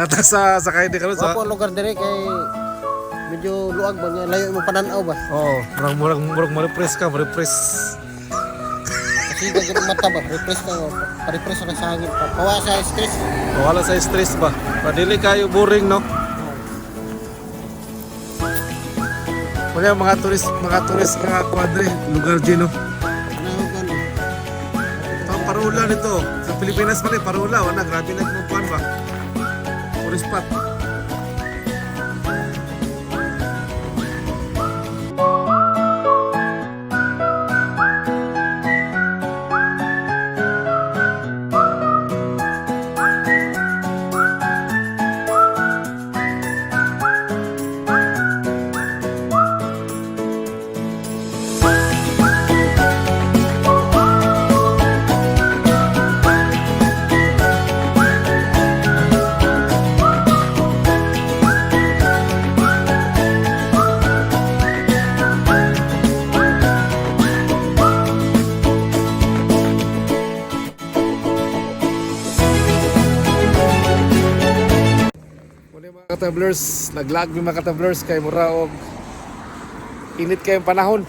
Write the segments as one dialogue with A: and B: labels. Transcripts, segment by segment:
A: Nata sa kayo di karon sa.
B: Wapo lugar dire kay medyo luag ba nga layo mo pananaw ba.
A: Oo, murag ma-refresh ka, ma-refresh.
B: Kasi gagawin mata ba, refresh ka, pa-refresh ka sa hangin, pawa sa stress.
A: Wala sa stress ba? Padili kayo boring no. Mga turis nga kwadre, lugar dyan no.
B: Ano gano?
A: Ang parola nito, sa Pilipinas pa rin, parola, wala, grabe na kumukuhan ba? Tourist spot. Mga katablers, naglag yung mga katablers kay mura og init kayong panahon.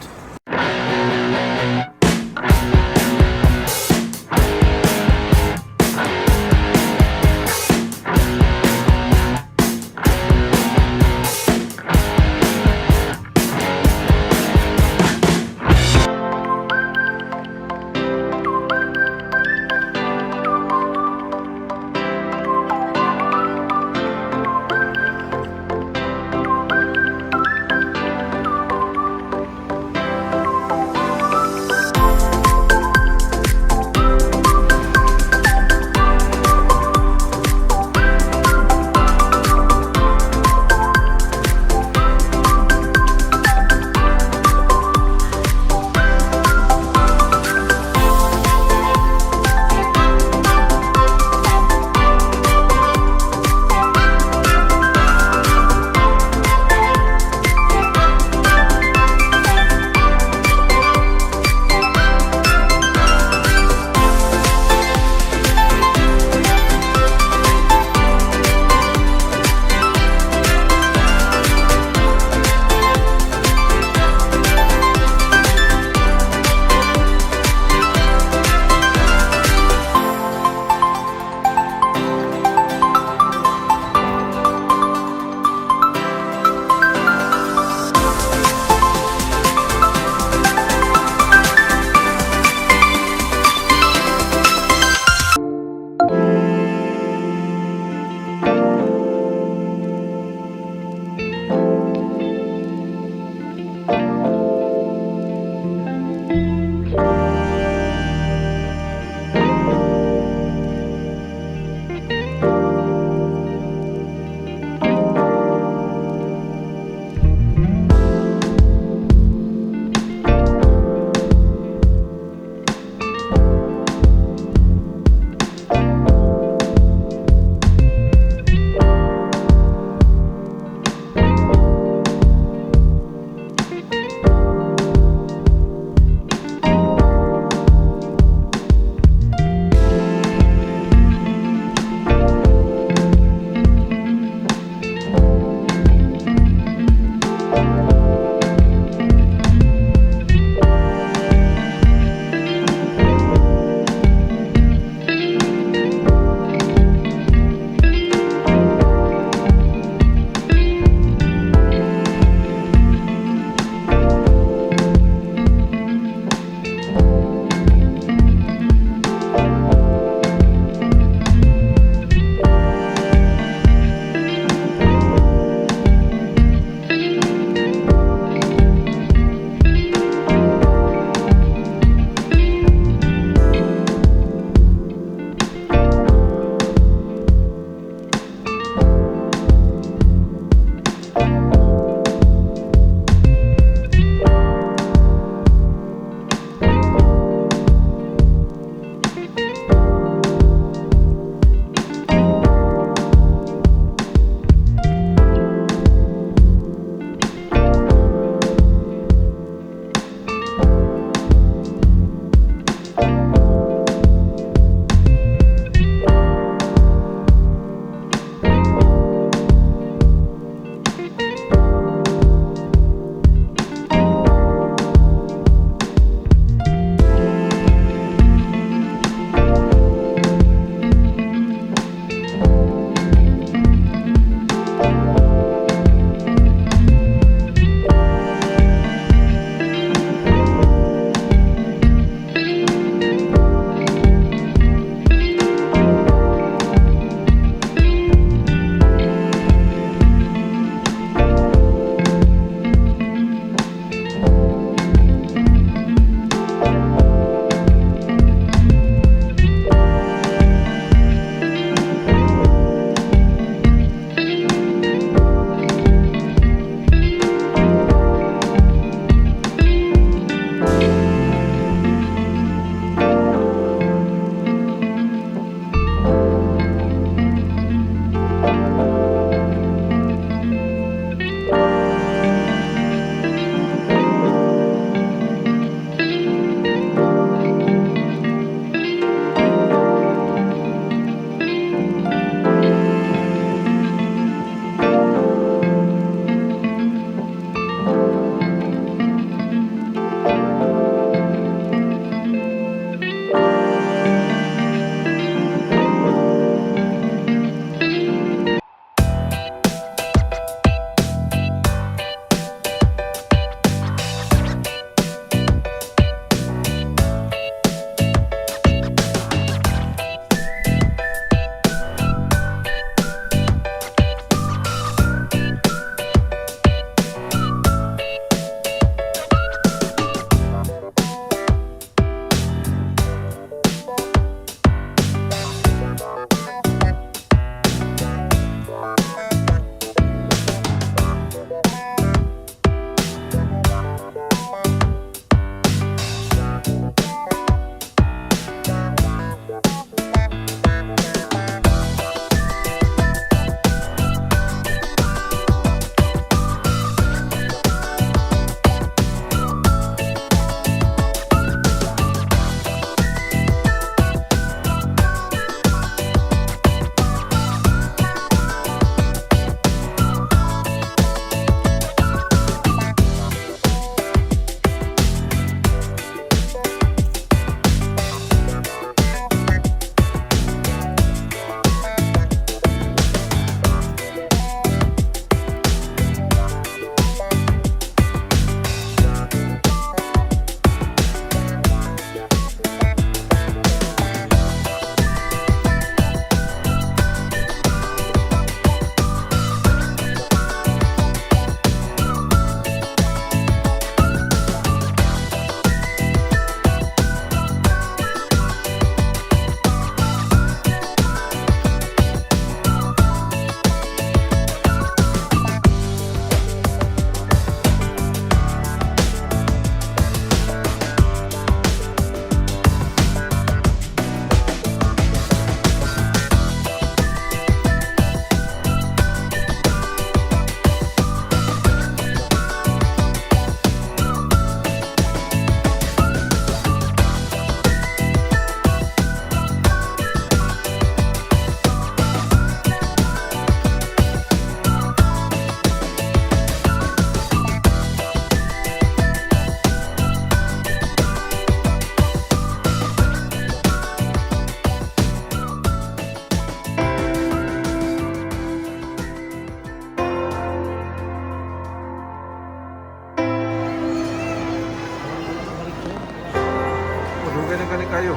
A: gani kayo.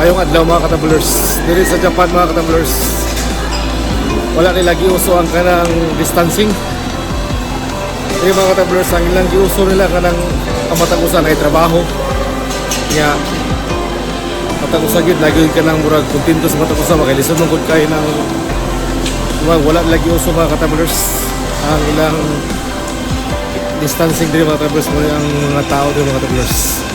A: Mayong adlaw mga katabulers. Diri sa Japan mga katabulers, wala nila giuso ang kanang distancing. Diri mga katabulers, ang ilang giuso nila kanang kamatagusan ay trabaho. Kaya matagusan gid lagi ka nang murag kontento sa matagusan makailisod man gud kay nang wala nila giuso mga katabulers ang ilang distancing diri mga katabulers mo ang mga tao diri mga katabulers.